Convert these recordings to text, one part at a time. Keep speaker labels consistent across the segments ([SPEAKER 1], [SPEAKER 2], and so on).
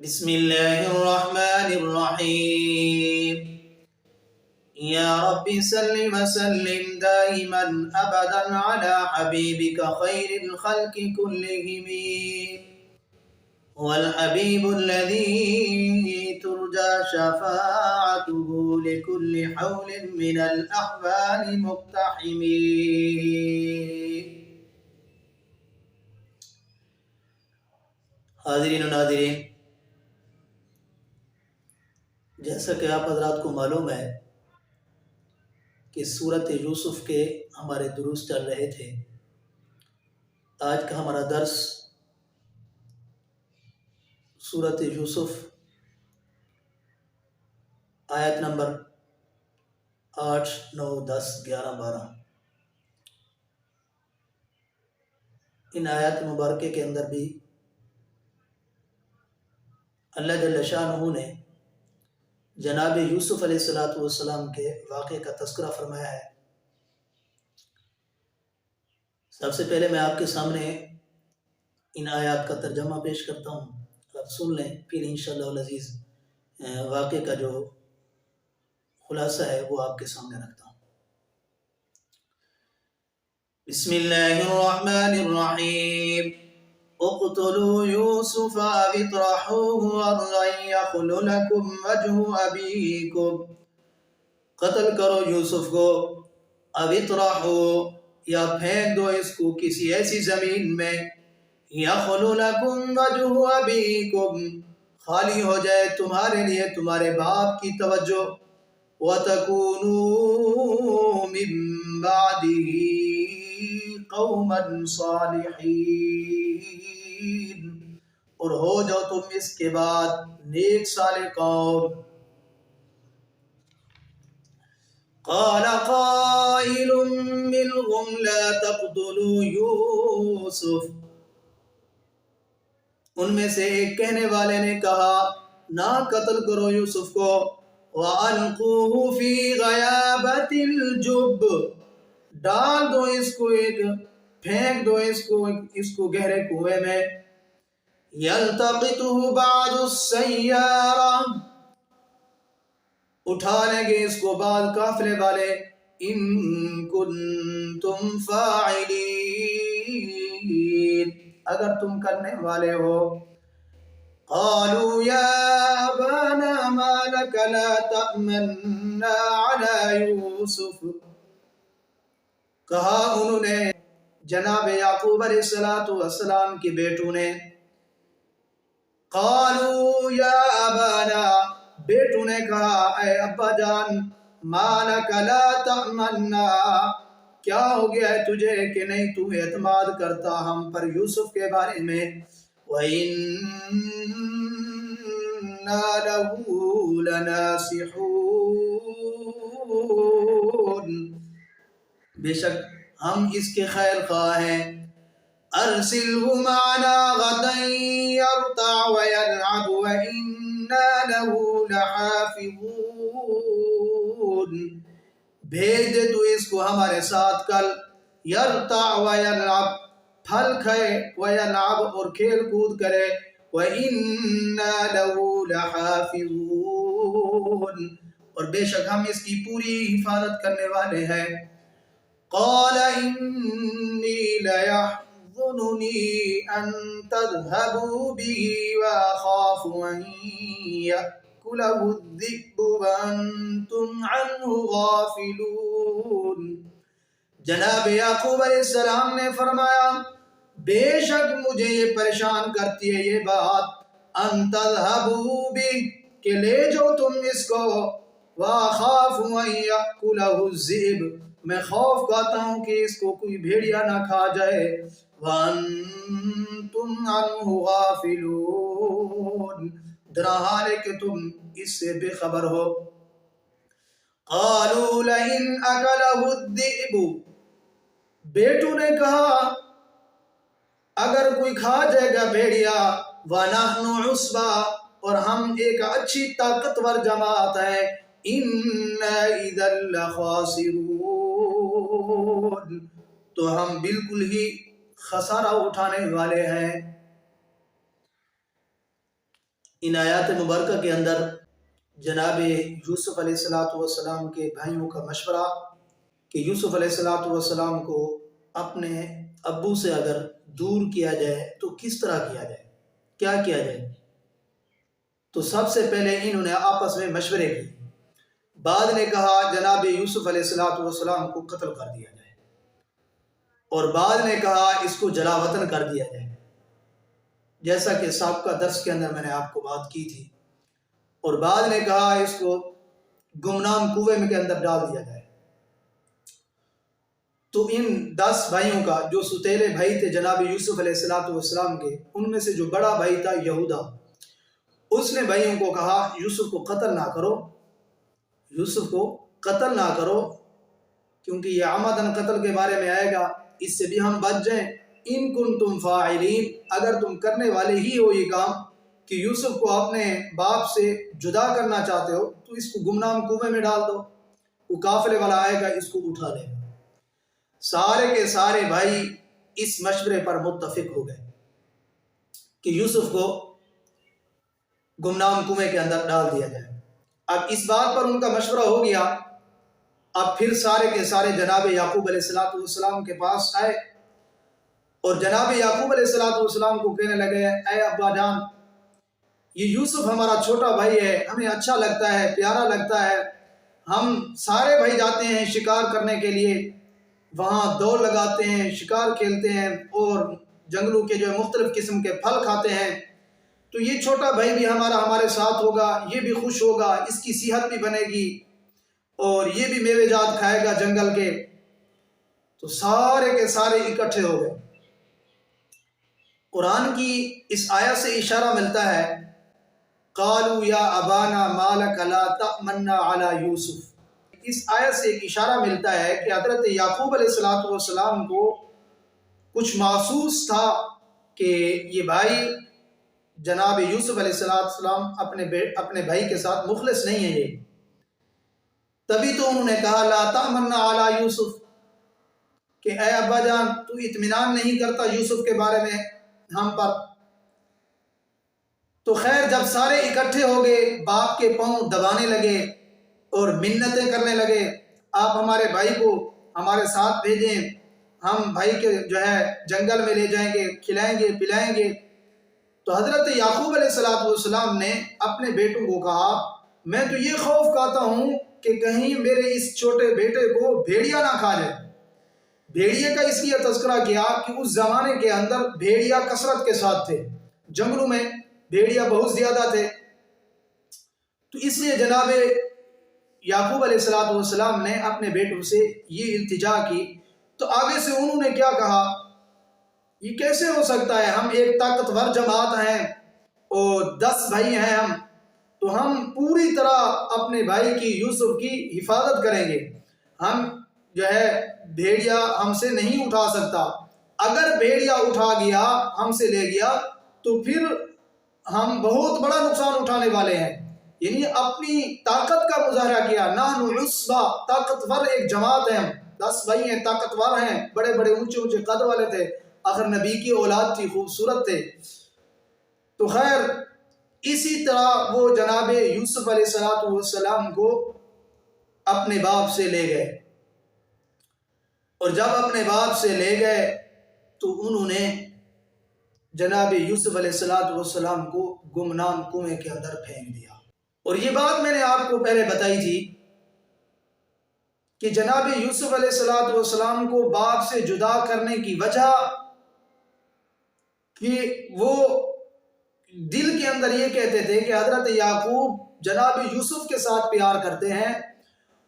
[SPEAKER 1] بسم الله الرحمن الرحيم. يا رب سل وسلم دائما أبدا على حبيبك خير الخلق كلهم، هو الحبيب الذي ترجى شفاعته لكل حول من الأحوال مقتحم. حاضرین و ناظرین، جیسا کہ آپ حضرات کو معلوم ہے کہ سورت یوسف کے ہمارے دروس چل رہے تھے۔ آج کا ہمارا درس سورت یوسف آیت نمبر 8، 9، 10، 11، 12 ان آیات مبارکہ کے اندر بھی اللہ جل شانہ نے جناب یوسف علیہ السلام کے واقعے کا تذکرہ فرمایا ہے۔ سب سے پہلے میں آپ کے سامنے ان آیات کا ترجمہ پیش کرتا ہوں، آپ سن لیں، پھر انشاءاللہ العزیز واقعے کا جو خلاصہ ہے وہ آپ کے سامنے رکھتا ہوں۔ بسم اللہ الرحمن الرحیم۔ اقتلوا یوسف او اطرحوه ارضا یخل لکم وجہ ابیکم، قتل کرو یوسف کو، او اطرحوه یا پھینک دو اس کو کسی ایسی زمین میں، یخل لکم وجہ ابیکم خالی ہو جائے تمہارے لیے تمہارے باپ کی توجہ، وَتَكُونُوا مِن بَعْدِهِ قَوْمًا صَالِحِينَ اور ہو جاؤ تم اس کے بعد نیک صالح قوم۔ قَالَ قَائِلٌ مِّنْهُمْ لَا تَقْتُلُوا يُوسُفَ، ان میں سے ایک کہنے والے نے کہا نہ قتل کرو یوسف کو، وَأَلْقُوهُ فِي غَيَابَتِ الْجُبِّ ڈال دو اس کو، پھینک دو اس کو گہرے کنویں میں، يَلْتَقِطُهُ بَعْضُ السَّيَّارَةِ اٹھا لیں گے اس کو بعض قافلے والے، إِن كُنتُمْ فَاعِلِينَ اگر تم کرنے والے ہو۔ قالوا يا أبانا ما لك لا تأمنا على يوسف، کہا انہوں نے جناب یعقوب علیہ السلام کے بیٹوں نے، قالوا یا ابانا بیٹوں نے کہا اے ابا جان، ما لك لا تأمنا کیا ہو گیا ہے تجھے کہ نہیں تو اعتماد کرتا ہم پر یوسف کے بارے میں، وَإِنَّا لَهُ لَنَاصِحُونَ بے شک ہم اس کے خیر خواہ ہیں، أَرْسِلْهُ مَعَنَا غَدًا يَرْتَعْ وَيَلْعَبْ وَإِنَّا لَهُ لَحَافِظُونَ بھیج دے تو اس کو ہمارے ساتھ کل، یرتع ویلعب پھل کھائے، ویلعب اور کھیل کود کرے، وَإِنَّا لَهُ لَحَافِظُونَ اور بے شک ہم اس کی پوری حفاظت کرنے والے ہیں۔ قَالَ إِنِّي لَيَحْزُنُنِي أَن تَذْهَبُوا بِهِ وَأَخَافُ أَن يَأْكُلَهُ الذِّئْبُ وَأَنْتُمْ عَنْهُ غَافِلُونَ جناب یعقوب علیہ السلام نے فرمایا بے شک مجھے یہ پریشان کرتی ہے یہ بات، ان تذهبوا به کہ لے جاؤ تم اس کو، وَأَخَافُ أَن يَأْكُلَهُ الذِّئْبُ میں خوف کھاتا ہوں کہ اس کو کوئی بھیڑیا نہ کھا جائے، وَأَنْتُمْ عَنْهُ غَافِلُونَ درا حال ہے کہ تم اس سے بے خبر ہو۔ قَالُوا لَئِنْ أَكَلَهُ الذِّئْبُ بیٹوں نے کہا اگر کوئی کھا جائے گا بھیڑیا، وَنَحْنُ عُصْبَةٌ اور ہم ایک اچھی طاقتور جماعت ہے، إِنَّا إِذًا لَخَاسِرُونَ تو ہم بالکل ہی خسارہ اٹھانے والے ہیں۔ ان آیات مبارکہ کے اندر جناب یوسف علیہ السلام کے بھائیوں کا مشورہ کہ یوسف علیہ السلام کو اپنے ابو سے اگر دور کیا جائے تو کس طرح کیا جائے، کیا کیا جائے۔ تو سب سے پہلے انہوں نے آپس میں مشورے کی، بعد نے کہا جناب یوسف علیہ السلام کو قتل کر دیا جائے، اور بعد نے کہا اس کو جلا وطن کر دیا جائے، جیسا کہ سابقہ درس کے اندر میں نے آپ کو بات کی تھی، اور بعد نے کہا اس کو گمنام کنویں کے اندر ڈال دیا جائے۔ تو ان 10 بھائیوں کا جو ستیلے بھائی تھے جناب یوسف علیہ السلام کے، ان میں سے جو بڑا بھائی تھا یہودا، اس نے بھائیوں کو کہا یوسف کو قتل نہ کرو، یوسف کو قتل نہ کرو، کیونکہ یہ عمدن قتل کے بارے میں آئے گا، اس سے بھی ہم بچ جائیں۔ ان کنتم فاعلین، اگر تم کرنے والے ہی ہو یہ کام کہ یوسف کو اپنے باپ سے جدا کرنا چاہتے ہو، تو اس کو گمنام کنویں میں ڈال دو، وہ قافلے والا آئے گا اس کو اٹھا لے گا۔ سارے کے سارے بھائی اس مشورے پر متفق ہو گئے کہ یوسف کو گمنام کنویں کے اندر ڈال دیا جائے۔ اب اس بات پر ان کا مشورہ ہو گیا، اب پھر سارے کے سارے جناب یعقوب علیہ السلام کے پاس آئے، اور جناب یعقوب علیہ السلام کو کہنے لگے اے ابا جان، یہ یوسف ہمارا چھوٹا بھائی ہے، ہمیں اچھا لگتا ہے، پیارا لگتا ہے، ہم سارے بھائی جاتے ہیں شکار کرنے کے لیے، وہاں دوڑ لگاتے ہیں، شکار کھیلتے ہیں، اور جنگلوں کے جو مختلف قسم کے پھل کھاتے ہیں، تو یہ چھوٹا بھائی بھی ہمارے ساتھ ہوگا، یہ بھی خوش ہوگا، اس کی صحت بھی بنے گی، اور یہ بھی میوے جات کھائے گا جنگل کے۔ تو سارے کے سارے اکٹھے ہو گئے۔ قرآن کی اس آیت سے اشارہ ملتا ہے، قالوا یا ابانا ما لک لا تأمنا علی یوسف۔ اس آیت سے ایک اشارہ ملتا ہے کہ حضرت یعقوب علیہ السلام کو کچھ محسوس تھا کہ یہ بھائی جناب یوسف علیہ السلام اپنے بھائی کے ساتھ مخلص نہیں ہے یہ، تبھی تو انہوں نے کہا لا تأمنا علی یوسف، کہ اے ابا جان تو اطمینان نہیں کرتا یوسف کے بارے میں ہم پر۔ تو خیر جب سارے اکٹھے ہو گئے، باپ کے پاؤں دبانے لگے اور منتیں کرنے لگے، آپ ہمارے بھائی کو ہمارے ساتھ بھیجیں، ہم بھائی کے جو ہے جنگل میں لے جائیں گے، کھلائیں گے پلائیں گے۔ تو حضرت یعقوب علیہ السلام نے اپنے بیٹوں کو کہا میں تو یہ خوف کھاتا ہوں کہ کہیں میرے اس چھوٹے بیٹے کو بھیڑیا نہ کھا جائے۔ بھیڑیے کا اس لیے تذکرہ کیا کہ اس زمانے کے اندر بھیڑیا کثرت کے ساتھ تھے، جنگلوں میں بھیڑیا بہت زیادہ تھے، تو اس لیے جناب یعقوب علیہ السلام نے اپنے بیٹوں سے یہ التجا کی۔ تو آگے سے انہوں نے کیا کہا، یہ کیسے ہو سکتا ہے، ہم ایک طاقتور جماعت ہیں اور 10 بھائی ہیں ہم، تو ہم پوری طرح اپنے بھائی کی یوسف کی حفاظت کریں گے، ہم جو ہے بھیڑیا ہم سے نہیں اٹھا سکتا، اگر بھیڑیا اٹھا گیا ہم سے لے گیا تو پھر ہم بہت بڑا نقصان اٹھانے والے ہیں۔ یعنی اپنی طاقت کا مظاہرہ کیا، نحن عصبہ، طاقتور ایک جماعت ہیں ہم، 10 بھائی ہیں، طاقتور ہیں، بڑے بڑے اونچے اونچے قد والے تھے، آخر نبی کی اولاد تھی، خوبصورت تھے۔ تو خیر اسی طرح وہ جناب یوسف علیہ السلام کو اپنے باپ سے لے گئے، اور جب اپنے باپ سے لے گئے تو انہوں نے جناب یوسف علیہ السلام کو گمنام کنویں کے اندر پھینک دیا۔ اور یہ بات میں نے آپ کو پہلے بتائی تھی کہ جناب یوسف علیہ السلام کو باپ سے جدا کرنے کی وجہ کہ وہ دل کے اندر یہ کہتے تھے کہ حضرت یعقوب جناب یوسف کے ساتھ پیار کرتے ہیں،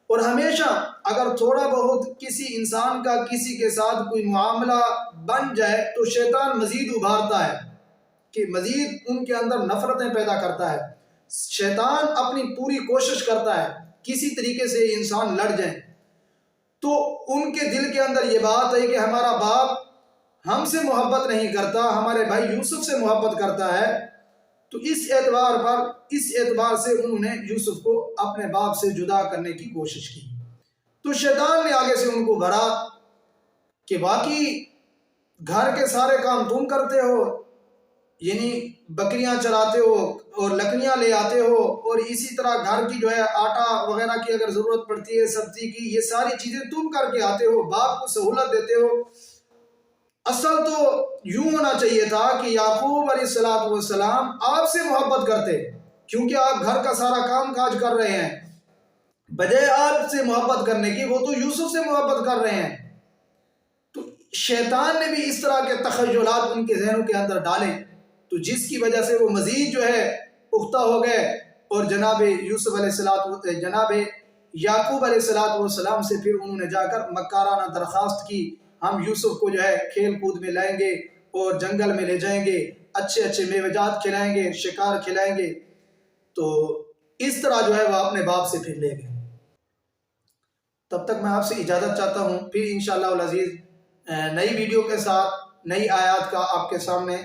[SPEAKER 1] اور ہمیشہ اگر تھوڑا بہت کسی انسان کا کسی کے ساتھ کوئی معاملہ بن جائے تو شیطان مزید ابھارتا ہے کہ مزید ان کے اندر نفرتیں پیدا کرتا ہے، شیطان اپنی پوری کوشش کرتا ہے کسی طریقے سے انسان لڑ جائیں۔ تو ان کے دل کے اندر یہ بات ہے کہ ہمارا باپ ہم سے محبت نہیں کرتا، ہمارے بھائی یوسف سے محبت کرتا ہے، تو اس اعتبار سے انہوں نے یوسف کو اپنے باپ سے جدا کرنے کی کوشش کی۔ تو شیطان نے آگے سے ان کو بھرا کہ باقی گھر کے سارے کام تم کرتے ہو، یعنی بکریاں چراتے ہو اور لکڑیاں لے آتے ہو، اور اسی طرح گھر کی جو ہے آٹا وغیرہ کی اگر ضرورت پڑتی ہے، سبزی کی، یہ ساری چیزیں تم کر کے آتے ہو، باپ کو سہولت دیتے ہو۔ اصل تو یوں ہونا چاہیے تھا کہ یعقوب علیہ السلام آپ سے محبت کرتے، کیونکہ آپ گھر کا سارا کام کاج کر رہے ہیں، بجائے آپ سے محبت کرنے کی وہ تو یوسف سے محبت کر رہے ہیں۔ تو شیطان نے بھی اس طرح کے تخیلات ان کے ذہنوں کے اندر ڈالے، تو جس کی وجہ سے وہ مزید جو ہے پختہ ہو گئے، اور جناب یعقوب علیہ السلام سے پھر انہوں نے جا کر مکارانہ درخواست کی، ہم یوسف کو جو ہے کھیل کود میں لائیں گے اور جنگل میں لے جائیں گے، اچھے اچھے میوہ جات کھلائیں گے، شکار کھلائیں گے۔ تو اس طرح جو ہے وہ اپنے باپ سے پھر لے گئے۔ تب تک میں آپ سے اجازت چاہتا ہوں، پھر انشاءاللہ العزیز نئی ویڈیو کے ساتھ نئی آیات کا آپ کے سامنے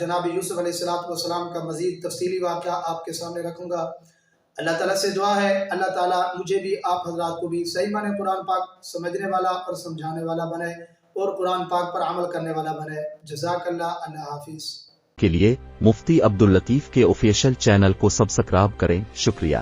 [SPEAKER 1] جناب یوسف علیہ السلام کا مزید تفصیلی واقعہ آپ کے سامنے رکھوں گا۔ اللہ تعالیٰ سے دعا ہے اللہ تعالیٰ مجھے بھی آپ حضرات کو بھی صحیح معنی قرآن پاک سمجھنے والا اور سمجھانے والا بنائے، اور قرآن پاک پر عمل کرنے والا بنائے۔ جزاک اللہ، اللہ حافظ۔
[SPEAKER 2] کے لیے مفتی عبداللطیف کے آفیشل چینل کو سبسکرائب کریں۔ شکریہ۔